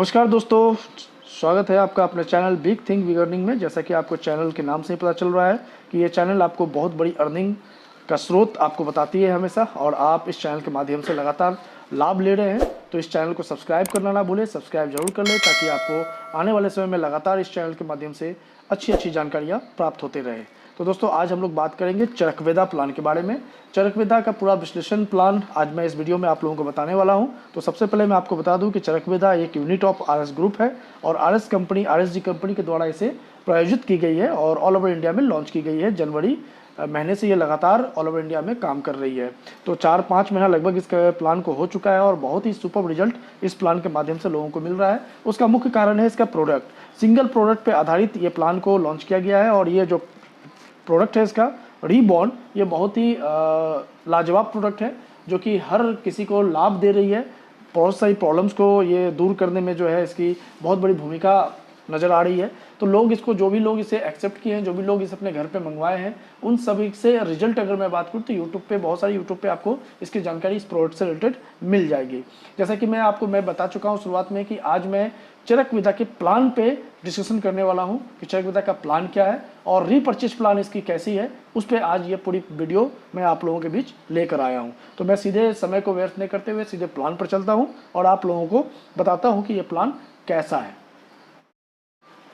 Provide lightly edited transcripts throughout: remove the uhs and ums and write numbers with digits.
नमस्कार दोस्तों, स्वागत है आपका अपने channel big think big earning में। जैसा कि आपको चैनल के नाम से ही पता चल रहा है कि ये चैनल आपको बहुत बड़ी अर्निंग का स्रोत आपको बताती है हमेशा, और आप इस चैनल के माध्यम से लगातार लाभ ले रहे हैं। तो इस चैनल को सब्सक्राइब करना ना भूलें, सब्सक्राइब जरूर कर लें ताकि आपको आने वाले समय में लगातार इस चैनल के माध्यम से अच्छी जानकारियाँ प्राप्त होते रहें। तो दोस्तों, आज हम लोग बात करेंगे चरकवेदा प्लान के बारे में। चरकवेदा का पूरा विश्लेषण प्लान आज मैं इस वीडियो में आप लोगों को बताने वाला हूं। तो सबसे पहले मैं आपको बता दूं कि चरकवेदा एक यूनिट ऑफ आरएस ग्रुप है और आरएसजी कंपनी के द्वारा इसे प्रायोजित की गई है और ऑल ओवर इंडिया में लॉन्च की गई है। जनवरी महीने से ये लगातार ऑल ओवर इंडिया में काम कर रही है। तो 4-5 महीना लगभग इस प्लान को हो चुका है और बहुत ही सुपर रिजल्ट इस प्लान के माध्यम से लोगों को मिल रहा है। उसका मुख्य कारण है इसका प्रोडक्ट। सिंगल प्रोडक्ट पे आधारित ये प्लान को लॉन्च किया गया है और ये जो प्रोडक्ट है इसका रीबॉर्न, ये बहुत ही लाजवाब प्रोडक्ट है जो कि हर किसी को लाभ दे रही है। बहुत सारी प्रॉब्लम्स को ये दूर करने में जो है इसकी बहुत बड़ी भूमिका नज़र आ रही है। तो लोग इसको, जो भी लोग इसे एक्सेप्ट किए हैं, जो भी लोग इसे अपने घर पे मंगवाए हैं, उन सभी से रिजल्ट अगर मैं बात करूँ तो यूट्यूब पे बहुत सारी आपको इसकी जानकारी इस प्रोडक्ट से रिलेटेड मिल जाएगी। जैसा कि मैं बता चुका हूँ शुरुआत में कि आज मैं चरकवेदा के प्लान पे डिस्कशन करने वाला हूँ कि चरकवेदा का प्लान क्या है और रीपर्चेज प्लान इसकी कैसी है। उस पर आज ये पूरी वीडियो मैं आप लोगों के बीच लेकर आया हूँ। तो मैं सीधे समय को व्यर्थ नहीं करते हुए सीधे प्लान पर चलता हूँ और आप लोगों को बताता हूँ कि ये प्लान कैसा है।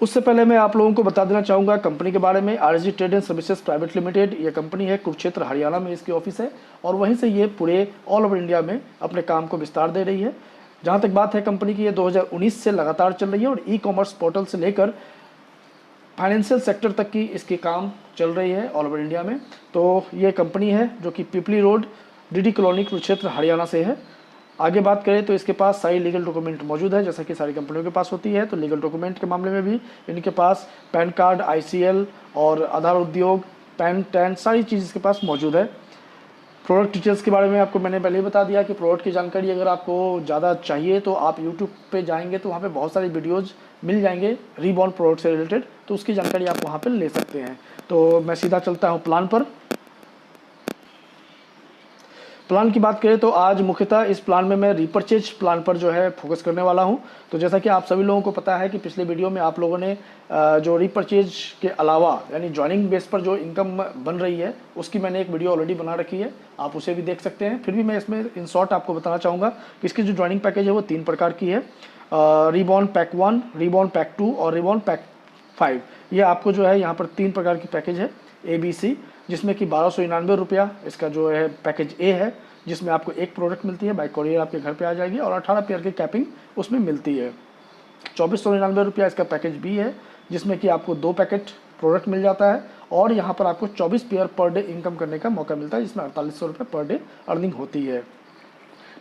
उससे पहले मैं आप लोगों को बता देना चाहूँगा कंपनी के बारे में। RSG trade and services private limited ये कंपनी है, कुरुक्षेत्र हरियाणा में इसकी ऑफिस है और वहीं से ये पूरे ऑल ओवर इंडिया में अपने काम को विस्तार दे रही है। जहाँ तक बात है कंपनी की, ये 2019 से लगातार चल रही है और ई कॉमर्स पोर्टल से लेकर फाइनेंशियल सेक्टर तक की इसकी काम चल रही है ऑल ओवर इंडिया में। तो ये कंपनी है जो कि Pipli road, DD colony, Kurukshetra Haryana से है। आगे बात करें तो इसके पास सारी लीगल डॉक्यूमेंट मौजूद है, जैसा कि सारी कंपनियों के पास होती है। तो लीगल डॉक्यूमेंट के मामले में भी इनके पास पैन कार्ड, आईसीएल और आधार उद्योग, पैन सारी चीज़ इसके पास मौजूद है। प्रोडक्ट डिटेल्स के बारे में आपको मैंने पहले ही बता दिया कि प्रोडक्ट की जानकारी अगर आपको ज़्यादा चाहिए तो आप यूट्यूब पे जाएंगे तो वहाँ पे बहुत सारी वीडियोज़ मिल जाएंगे रीबॉर्न प्रोडक्ट से रिलेटेड, तो उसकी जानकारी आप वहाँ पर ले सकते हैं। तो मैं सीधा चलता हूँ प्लान पर। प्लान की बात करें तो आज मुख्यतः इस प्लान में मैं रीपर्चेज प्लान पर जो है फोकस करने वाला हूं। तो जैसा कि आप सभी लोगों को पता है कि पिछले वीडियो में आप लोगों ने जो रीपर्चेज के अलावा यानी ज्वाइनिंग बेस पर जो इनकम बन रही है उसकी मैंने एक वीडियो ऑलरेडी बना रखी है, आप उसे भी देख सकते हैं। फिर भी मैं इसमें इन शॉर्ट आपको बताना चाहूँगा कि इसकी जो ज्वाइनिंग पैकेज है वो 3 प्रकार की है। रीबॉर्न पैक 1, रीबॉर्न पैक 2 और रीबॉर्न पैक 5। ये आपको जो है यहाँ पर 3 प्रकार की पैकेज है ABC, जिसमें कि 1299 रुपया इसका जो है पैकेज ए है, जिसमें आपको एक प्रोडक्ट मिलती है, बाय कोरियर आपके घर पे आ जाएगी और 18 पेयर की कैपिंग उसमें मिलती है। 2499 रुपया इसका पैकेज बी है, जिसमें कि आपको 2 पैकेट प्रोडक्ट मिल जाता है और यहाँ पर आपको 24 पेयर पर डे इनकम करने का मौका मिलता है, जिसमें 4800 रुपये पर डे अर्निंग होती है।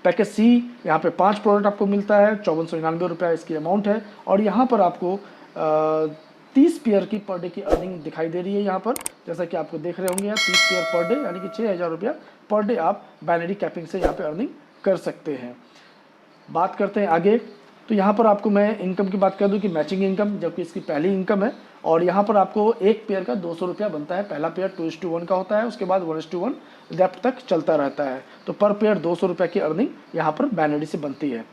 पैकेज सी, यहाँ पे 5 प्रोडक्ट आपको मिलता है, 5499 रुपया इसकी अमाउंट है और यहाँ पर आपको 30 पेयर की पर डे की अर्निंग दिखाई दे रही है। यहाँ पर जैसा कि आपको देख रहे होंगे यहाँ 30 पेयर पर डे यानी कि 6000 रुपया पर डे आप बाइनरी कैपिंग से यहाँ पे अर्निंग कर सकते हैं। बात करते हैं आगे। तो यहाँ पर आपको मैं इनकम की बात कर दूँ कि मैचिंग इनकम, जबकि इसकी पहली इनकम है और यहाँ पर आपको एक पेयर का 200 रुपया बनता है। पहला पेयर 2:1 का होता है, उसके बाद 1:1 डेप्थ तक चलता रहता है। तो पर पेयर 200 रुपये की अर्निंग यहाँ पर बाइनरी से बनती है।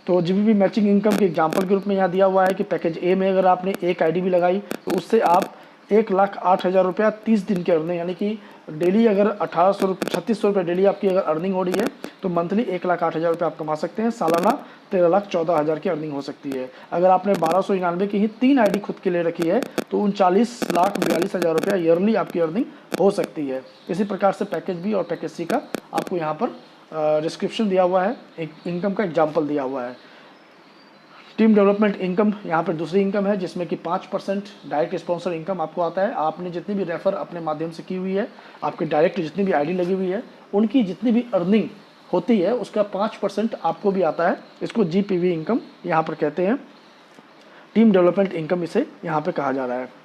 तो जीबीपी मैचिंग इनकम के एग्जांपल के रूप में यहाँ दिया हुआ है कि पैकेज ए में अगर आपने एक आईडी भी लगाई तो उससे आप 1,08,000 रुपया 30 दिन की अर्निंग, यानी कि डेली अगर 3600 रुपये डेली आपकी अगर अर्निंग हो रही है तो मंथली 1,08,000 रुपये आप कमा सकते हैं। सालाना 13,14,000 की अर्निंग हो सकती है। अगर आपने 1299 की ही 3 आईडी खुद के ले रखी है तो 39,42,000 रुपया ईयरली आपकी अर्निंग हो सकती है। इसी प्रकार से पैकेज बी और पैकेज सी का आपको यहाँ पर डिस्क्रिप्शन दिया हुआ है, एक इनकम का एग्जाम्पल दिया हुआ है। टीम डेवलपमेंट इनकम यहाँ पर दूसरी इनकम है, जिसमें कि 5% डायरेक्ट स्पॉन्सर इनकम आपको आता है। आपने जितनी भी रेफर अपने माध्यम से की हुई है, आपके डायरेक्ट जितनी भी आईडी लगी हुई है, उनकी जितनी भी अर्निंग होती है उसका 5% आपको भी आता है। इसको GPV इनकम यहाँ पर कहते हैं। टीम डेवलपमेंट इनकम इसे यहाँ पर कहा जा रहा है।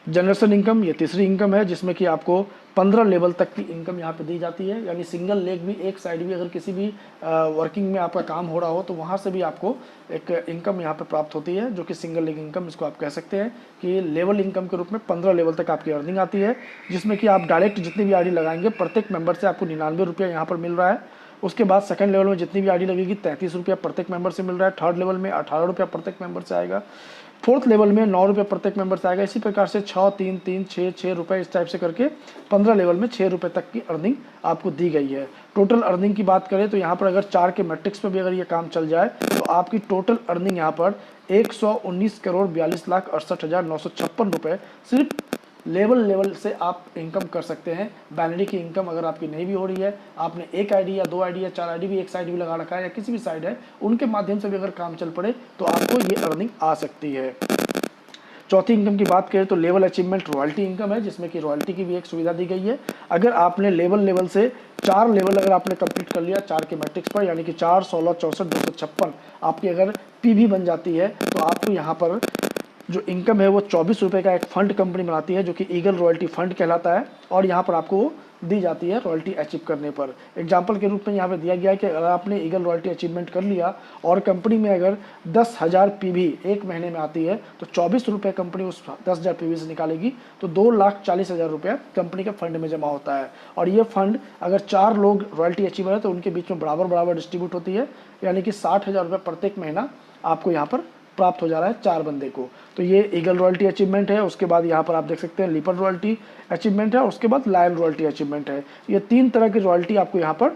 जनरेशन इनकम ये तीसरी इनकम है, जिसमें कि आपको 15 लेवल तक की इनकम यहाँ पे दी जाती है। यानी सिंगल लेग भी, एक साइड भी अगर किसी भी वर्किंग में आपका काम हो रहा हो तो वहाँ से भी आपको एक इनकम यहाँ पे प्राप्त होती है, जो कि सिंगल लेग इनकम इसको आप कह सकते हैं कि लेवल इनकम के रूप में 15 लेवल तक आपकी अर्निंग आती है, जिसमें कि आप डायरेक्ट जितनी भी आईडी लगाएंगे प्रत्येक मेंबर से आपको 99 रुपया यहाँ पर मिल रहा है। उसके बाद सेकंड लेवल में जितनी भी आईडी लगेगी 33 रुपया प्रत्येक मेंबर से मिल रहा है। थर्ड लेवल में 18 रुपया प्रत्येक मेंबर से आएगा। फोर्थ लेवल में 9 रुपये प्रत्येक मेंबर से आएगा। इसी प्रकार से 6, 3, 3, 6 रुपये इस टाइप से करके 15 लेवल में 6 रुपये तक की अर्निंग आपको दी गई है। टोटल अर्निंग की बात करें तो यहाँ पर अगर 4 के मैट्रिक्स में भी अगर ये काम चल जाए तो आपकी टोटल अर्निंग यहाँ पर 119,42,68,956 रुपये सिर्फ लेवल से आप इनकम कर सकते हैं। बाइनरी की इनकम अगर आपकी नहीं भी हो रही है, आपने एक आईडी या 2 आईडी या 4 आईडी भी एक साइड भी लगा रखा है या किसी भी साइड है, उनके माध्यम से भी अगर काम चल पड़े तो आपको ये अर्निंग आ सकती है। चौथी इनकम की बात करें तो लेवल अचीवमेंट रॉयल्टी इनकम है, जिसमें कि रॉयल्टी की भी एक सुविधा दी गई है। अगर आपने लेवल से 4 लेवल अगर आपने कंप्लीट कर लिया 4 के मैट्रिक्स पर, यानी कि 4, 16, 64, 256 आपकी अगर पीवी बन जाती है तो आपको यहाँ पर जो इनकम है वो 24 रुपये का एक फंड कंपनी बनाती है जो कि ईगल रॉयल्टी फंड कहलाता है, और यहाँ पर आपको वो दी जाती है रॉयल्टी अचीव करने पर। एग्जाम्पल के रूप में यहाँ पे दिया गया है कि अगर आपने ईगल रॉयल्टी अचीवमेंट कर लिया और कंपनी में अगर 10,000 पीवी एक महीने में आती है तो 24 रुपये कंपनी उस 10,000 पीवी से निकालेगी तो 2,40,000 रुपया कंपनी के फंड में जमा होता है। और ये फंड अगर 4 लोग रॉयल्टी अचीवर है तो उनके बीच में बराबर डिस्ट्रीब्यूट होती है, यानी कि 60,000 रुपये प्रत्येक महीना आपको यहाँ पर प्राप्त हो जा रहा है 4 बंदे को। तो ये ईगल रॉयल्टी अचीवमेंट है। उसके बाद यहाँ पर आप देख सकते हैं लीपर रॉयल्टी अचीवमेंट है, और उसके बाद लायन रॉयल्टी अचीवमेंट है। ये 3 तरह की रॉयल्टी आपको यहाँ पर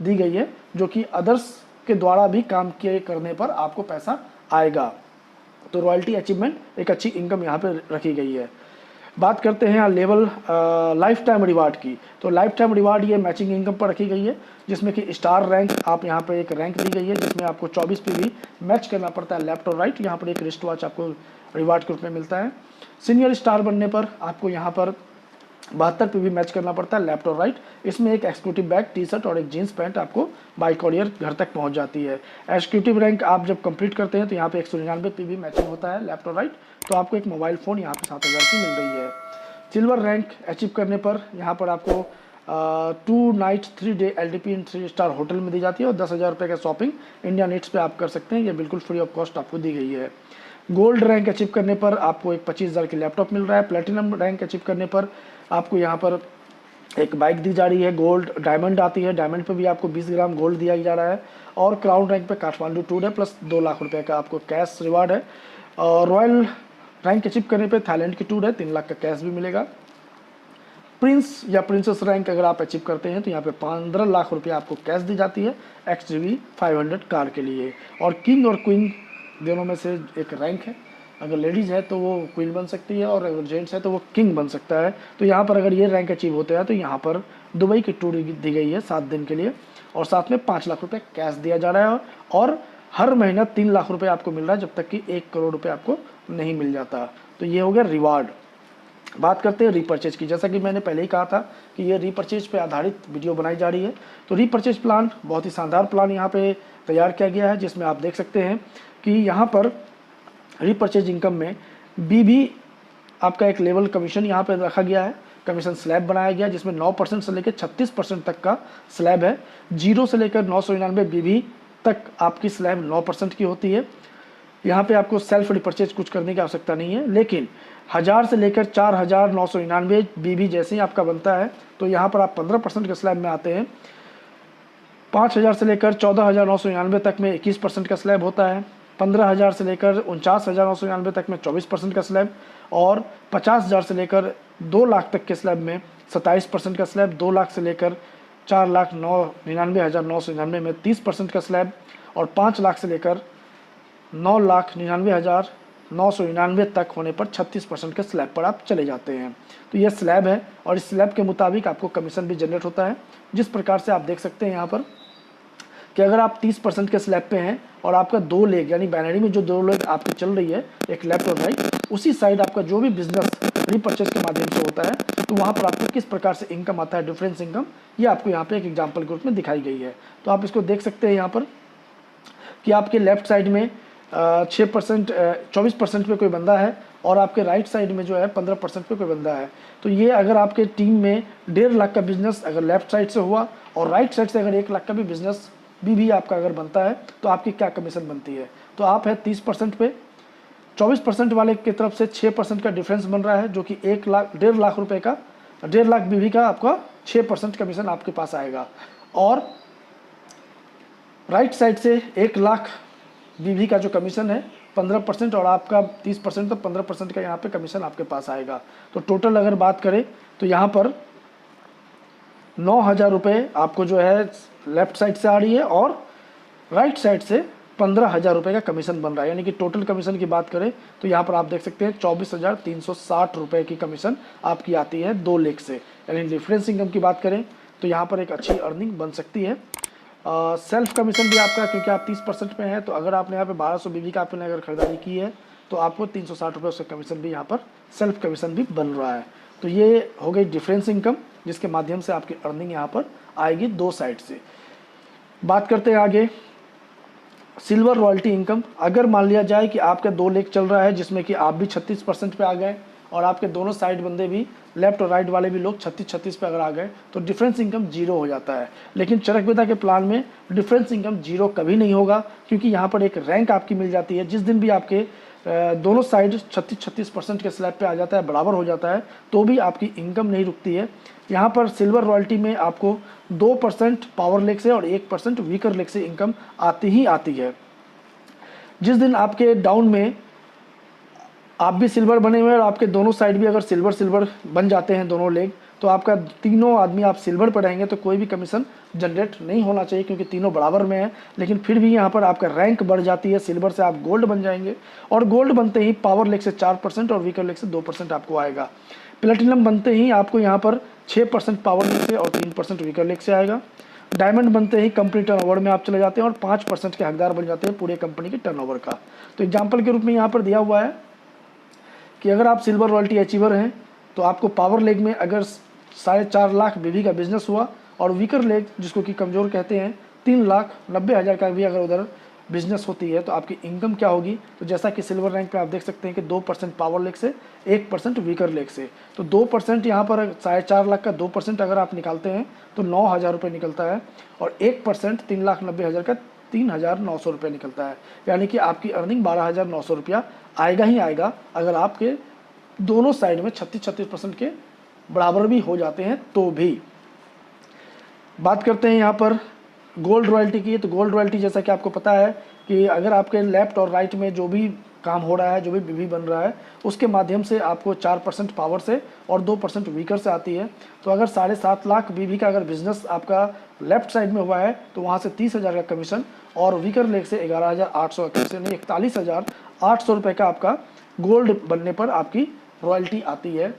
दी गई है जो कि अदर्स के द्वारा भी काम किए करने पर आपको पैसा आएगा। तो रॉयल्टी अचीवमेंट एक अच्छी इनकम यहाँ पर रखी गई है। बात करते हैं लेवल लाइफ टाइम रिवार्ड की। तो लाइफ टाइम रिवार्ड ये मैचिंग इनकम पर रखी गई है, जिसमें कि स्टार रैंक आप यहाँ पे एक रैंक दी गई है जिसमें आपको 24 पीवी मैच करना पड़ता है लेफ्ट और राइट। यहाँ पर एक रिस्ट वॉच आपको रिवार्ड के रूप में मिलता है। सीनियर स्टार बनने पर आपको यहाँ पर 72 पीवी मैच करना पड़ता है लेफ्ट और राइट। इसमें एक एक्सिक्यूटिव बैग, टी शर्ट और एक जीन्स पैंट आपको बाई कॉरियर घर तक पहुंच जाती है। एक्सिक्यूटिव रैंक आप जब कंप्लीट करते हैं तो यहाँ पे 199 पीवी मैचिंग होता है लेफ्ट और राइट, तो आपको एक मोबाइल फ़ोन यहाँ पे 7,000 की मिल रही है। सिल्वर रैंक अचीव करने पर यहाँ पर आपको 2 नाइट 3 डे LDP इन 3 स्टार होटल में दी जाती है और 10,000 रुपये का शॉपिंग इंडिया नीड्स पे आप कर सकते हैं। ये बिल्कुल फ्री ऑफ कॉस्ट आपको दी गई है। गोल्ड रैंक अचीव करने पर आपको एक 25,000 की लैपटॉप मिल रहा है। प्लेटिनम रैंक अचीव करने पर आपको यहाँ पर एक बाइक दी जा रही है। गोल्ड डायमंड आती है, डायमंड पे भी आपको 20 ग्राम गोल्ड दिया जा रहा है। और क्राउन रैंक पे काठमांडू टूर है प्लस 2 लाख रुपये का आपको कैश रिवार्ड है। और रॉयल रैंक अचीव करने पे थाईलैंड की टूर है, 3 लाख का कैश भी मिलेगा। प्रिंस या प्रिंसेस रैंक अगर आप अचीव करते हैं तो यहाँ पे 15 लाख रुपये आपको कैश दी जाती है XGV 500 कार के लिए। और किंग और क्वीन दोनों में से एक रैंक है, अगर लेडीज़ है तो वो क्वीन बन सकती है और अगर जेंट्स है तो वो किंग बन सकता है। तो यहाँ पर अगर ये रैंक अचीव होते हैं तो यहाँ पर दुबई की टूर दी गई है 7 दिन के लिए, और साथ में 5 लाख रुपये कैश दिया जा रहा है। और हर महीना 3 लाख रुपये आपको मिल रहा है जब तक कि 1 करोड़ रुपये आपको नहीं मिल जाता। तो ये हो गया रिवार्ड। बात करते हैं रीपरचेज की। जैसा कि मैंने पहले ही कहा था कि ये रीपरचेज पे आधारित वीडियो बनाई जा रही है। तो रीपरचेज प्लान बहुत ही शानदार प्लान यहाँ पे तैयार किया गया है, जिसमें आप देख सकते हैं कि यहाँ पर रीपरचेज इनकम में BB आपका एक लेवल कमीशन यहाँ पे रखा गया है। कमीशन स्लैब बनाया गया जिसमें 9% से लेकर 36% तक का स्लैब है। 0 से लेकर 999 BB तक आपकी स्लैब 9% की होती है। यहाँ पे आपको सेल्फ रिपरचेज कुछ करने की आवश्यकता नहीं है, लेकिन 1000 से लेकर 4,999 BB जैसे ही आपका बनता है तो यहाँ पर आप 15% के स्लैब में आते हैं। 5,000 से लेकर 14,999 तक में 21% का स्लैब होता है। 15,000 से लेकर 49,999 तक में 24% का स्लैब, और 50,000 से लेकर 2 लाख तक के स्लैब में 27% का स्लैब। 2 लाख से लेकर 4,99,999 में 30% का स्लैब, और 5 लाख से लेकर 9,99,999 तक होने पर 36% के स्लैब पर आप चले जाते हैं। तो यह स्लैब है और इस स्लैब के मुताबिक आपको कमीशन भी जनरेट होता है। जिस प्रकार से आप देख सकते हैं यहाँ पर कि अगर आप 30% के स्लैब पे हैं और आपका 2 लेग यानी बाइनरी में जो 2 लेग आपकी चल रही है, एक लेफ्ट और राइट, उसी साइड आपका जो भी बिजनेस रीपरचेज के माध्यम से होता है तो वहाँ पर आपको किस प्रकार से इनकम आता है, डिफरेंस इनकम, ये आपको यहाँ पे एक एग्जाम्पल के रूप में दिखाई गई है। तो आप इसको देख सकते हैं यहाँ पर कि आपके लेफ्ट साइड में 6% 24% पे कोई बंदा है और आपके राइट साइड में जो है 15% पे कोई बंदा है। तो ये अगर आपके टीम में 1.5 लाख का बिजनेस अगर लेफ्ट साइड से हुआ और राइट साइड से अगर 1 लाख का भी बिजनेस भी आपका अगर बनता है तो आपकी क्या कमीशन बनती है। तो आप है 30% पे, 24% वाले की तरफ से 6% का डिफरेंस बन रहा है जो कि 1.5 लाख रुपये का 1.5 लाख BB का आपका 6% कमीशन आपके पास आएगा। और राइट साइड से 1 लाख बीवी का जो कमीशन है 15% और आपका 30%, तो 15% का यहाँ पे कमीशन आपके पास आएगा। तो टोटल अगर बात करें तो यहाँ पर 9,000 रुपये आपको जो है लेफ्ट साइड से आ रही है और राइट साइड से 15,000 रुपये का कमीशन बन रहा है। यानी कि टोटल कमीशन की बात करें तो यहाँ पर आप देख सकते हैं 24,360 रुपये की कमीशन आपकी आती है 2 लेग से। यानी डिफरेंस इनकम की बात करें तो यहाँ पर एक अच्छी अर्निंग बन सकती है। सेल्फ कमीशन भी आपका, क्योंकि आप 30% पे हैं, तो अगर आपने यहाँ पे 1200 बीवी का आपने अगर खरीदारी की है तो आपको 360 रुपये उसका कमीशन भी यहाँ पर सेल्फ कमीशन भी बन रहा है। तो ये हो गई डिफरेंस इनकम, जिसके माध्यम से आपकी अर्निंग यहाँ पर आएगी 2 साइड से। बात करते हैं आगे सिल्वर रॉयल्टी इनकम। अगर मान लिया जाए कि आपका 2 लेग चल रहा है जिसमें कि आप भी 36% पे आ गए और आपके दोनों साइड बंदे भी, लेफ्ट और राइट वाले भी लोग 36-36 पे अगर आ गए, तो डिफरेंस इनकम 0 हो जाता है। लेकिन चरकवेदा के प्लान में डिफरेंस इनकम 0 कभी नहीं होगा, क्योंकि यहाँ पर एक रैंक आपकी मिल जाती है। जिस दिन भी आपके दोनों साइड 36% के स्लैब पे आ जाता है, बराबर हो जाता है, तो भी आपकी इनकम नहीं रुकती है। यहाँ पर सिल्वर रॉयल्टी में आपको 2% पावर लेग से और 1% वीकर लेग से इनकम आती ही आती है। जिस दिन आपके डाउन में आप भी सिल्वर बने हुए हैं और आपके दोनों साइड भी अगर सिल्वर बन जाते हैं दोनों लेग, तो आपका तीनों आदमी आप सिल्वर पर रहेंगे तो कोई भी कमीशन जनरेट नहीं होना चाहिए, क्योंकि तीनों बराबर में है। लेकिन फिर भी यहाँ पर आपका रैंक बढ़ जाती है, सिल्वर से आप गोल्ड बन जाएंगे और गोल्ड बनते ही पावर लेग से 4% और वीकर लेग से 2% आपको आएगा। प्लेटिनम बनते ही आपको यहाँ पर 6% पावर लेग से और 3% वीकर लेग से आएगा। डायमंड बनते ही कंपनी टर्नओवर में आप चले जाते हैं और 5% के हकदार बन जाते हैं पूरे कंपनी के टर्नओवर का। तो एग्जाम्पल के रूप में यहाँ पर दिया हुआ है कि अगर आप सिल्वर रॉयल्टी अचीवर हैं तो आपको पावर लेग में अगर 4.5 लाख बीवी का बिजनेस हुआ और वीकर लेग, जिसको कि कमज़ोर कहते हैं, 3,90,000 का भी अगर उधर बिजनेस होती है, तो आपकी इनकम क्या होगी। तो जैसा कि सिल्वर रैंक पे आप देख सकते हैं कि 2% पावर लेग से, 1% वीकर लेग से। तो 2% यहाँ पर 4.5 लाख का 2% अगर आप निकालते हैं तो 9,000 रुपये निकलता है और 1% 3,90,000 का 3,900 रुपये निकलता है। यानी कि आपकी अर्निंग 12,900 रुपया आएगा ही आएगा अगर आपके दोनों साइड में 36% के बराबर भी हो जाते हैं तो भी। बात करते हैं यहाँ पर गोल्ड रॉयल्टी की। तो गोल्ड रॉयल्टी जैसा कि आपको पता है कि अगर आपके लेफ्ट और राइट में जो भी काम हो रहा है, जो भी बीवी बन रहा है, उसके माध्यम से आपको 4% पावर से और 2% वीकर से आती है। तो अगर 7.5 लाख बीवी का अगर बिजनेस आपका लेफ्ट साइड में हुआ है तो वहाँ से 30,000 का कमीशन और वीकर लेग से 11,800 का कमीशन, 41,800 रुपये का आपका गोल्ड बनने पर आपकी रॉयल्टी आती है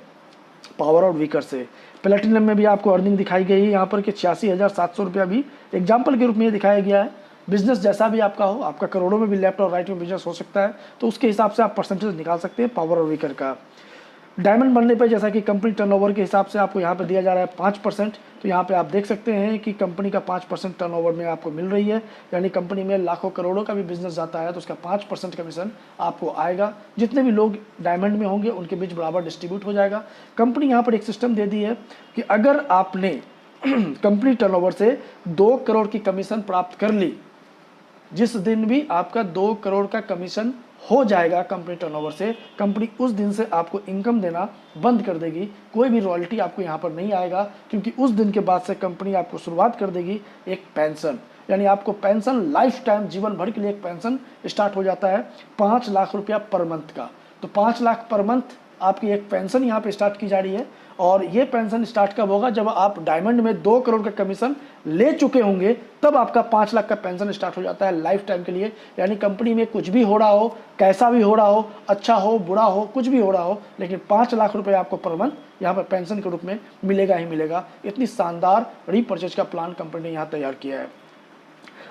पावर और वीकर से। प्लेटिनम में भी आपको अर्निंग दिखाई गई है यहाँ पर कि 86,700 रुपया भी एग्जाम्पल के रूप में ये दिखाया गया है। बिजनेस जैसा भी आपका हो, आपका करोड़ों में भी लेफ्ट और राइट में बिजनेस हो सकता है, तो उसके हिसाब से आप परसेंटेज निकाल सकते हैं पावर और वीकर का। डायमंड बनने पर जैसा कि कंपनी टर्नओवर के हिसाब से आपको यहाँ पे दिया जा रहा है 5%, तो यहाँ पे आप देख सकते हैं कि कंपनी का 5% टर्नओवर में आपको मिल रही है। यानी कंपनी में लाखों करोड़ों का भी बिजनेस जाता है तो उसका 5% कमीशन आपको आएगा। जितने भी लोग डायमंड में होंगे उनके बीच बराबर डिस्ट्रीब्यूट हो जाएगा। कंपनी यहाँ पर एक सिस्टम दे दी है कि अगर आपने कंपनी टर्नओवर से 2 करोड़ की कमीशन प्राप्त कर ली, जिस दिन भी आपका 2 करोड़ का कमीशन हो जाएगा कंपनी टर्नओवर से, कंपनी उस दिन से आपको इनकम देना बंद कर देगी। कोई भी रॉयल्टी आपको यहाँ पर नहीं आएगा, क्योंकि उस दिन के बाद से कंपनी आपको शुरुआत कर देगी एक पेंशन। यानी आपको पेंशन लाइफ टाइम, जीवन भर के लिए एक पेंशन स्टार्ट हो जाता है 5 लाख रुपया पर मंथ का। तो 5 लाख पर मंथ आपकी एक पेंशन यहाँ पे स्टार्ट की जा रही है। और ये पेंशन स्टार्ट कब होगा, जब आप डायमंड में 2 करोड़ का कमीशन ले चुके होंगे, तब आपका 5 लाख का पेंशन स्टार्ट हो जाता है लाइफ टाइम के लिए। यानी कंपनी में कुछ भी हो रहा हो, कैसा भी हो रहा हो, अच्छा हो बुरा हो, कुछ भी हो रहा हो, लेकिन 5 लाख रुपए आपको पर मंथ यहाँ पर पेंशन के रूप में मिलेगा ही मिलेगा। इतनी शानदार रीपर्चेज का प्लान कंपनी ने यहाँ तैयार किया है।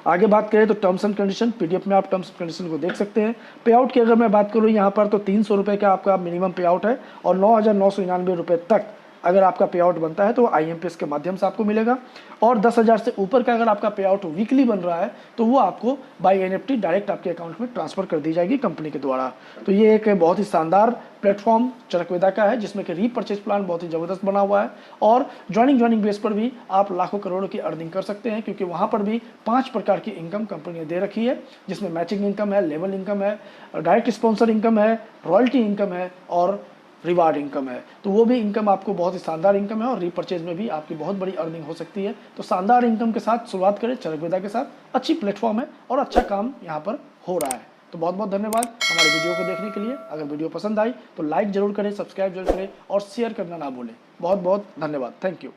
आगे बात करें तो टर्म्स एंड कंडीशन, पीडीएफ में आप टर्म्स एंड कंडीशन को देख सकते हैं। पे आउट की अगर मैं बात करूँ यहाँ पर तो 300 रुपये का आपका मिनिमम पे आउट है और 9,999 रुपये तक अगर आपका पे आउट बनता है तो IMPS के माध्यम से आपको मिलेगा। और 10,000 से ऊपर का अगर आपका पे आउट वीकली बन रहा है तो वो आपको बाय NFT डायरेक्ट आपके अकाउंट में ट्रांसफर कर दी जाएगी कंपनी के द्वारा। तो ये एक बहुत ही शानदार प्लेटफॉर्म चरकवेदा का है, जिसमें कि रीपर्चेज प्लान बहुत ही ज़बरदस्त बना हुआ है और ज्वाइनिंग बेस पर भी आप लाखों करोड़ों की अर्निंग कर सकते हैं, क्योंकि वहाँ पर भी 5 प्रकार की इनकम कंपनी ने दे रखी है, जिसमें मैचिंग इनकम है, लेवल इनकम है, डायरेक्ट स्पॉन्सर इनकम है, रॉयल्टी इनकम है और रिवार्ड इनकम है, तो वो भी इनकम आपको बहुत ही शानदार इनकम है और रीपरचेज में भी आपकी बहुत बड़ी अर्निंग हो सकती है। तो शानदार इनकम के साथ शुरुआत करें चरकवेदा के साथ, अच्छी प्लेटफॉर्म है और अच्छा काम यहाँ पर हो रहा है। तो बहुत बहुत धन्यवाद हमारे वीडियो को देखने के लिए। अगर वीडियो पसंद आई तो लाइक जरूर करें, सब्सक्राइब जरूर करें और शेयर करना ना भूलें। बहुत बहुत धन्यवाद, थैंक यू।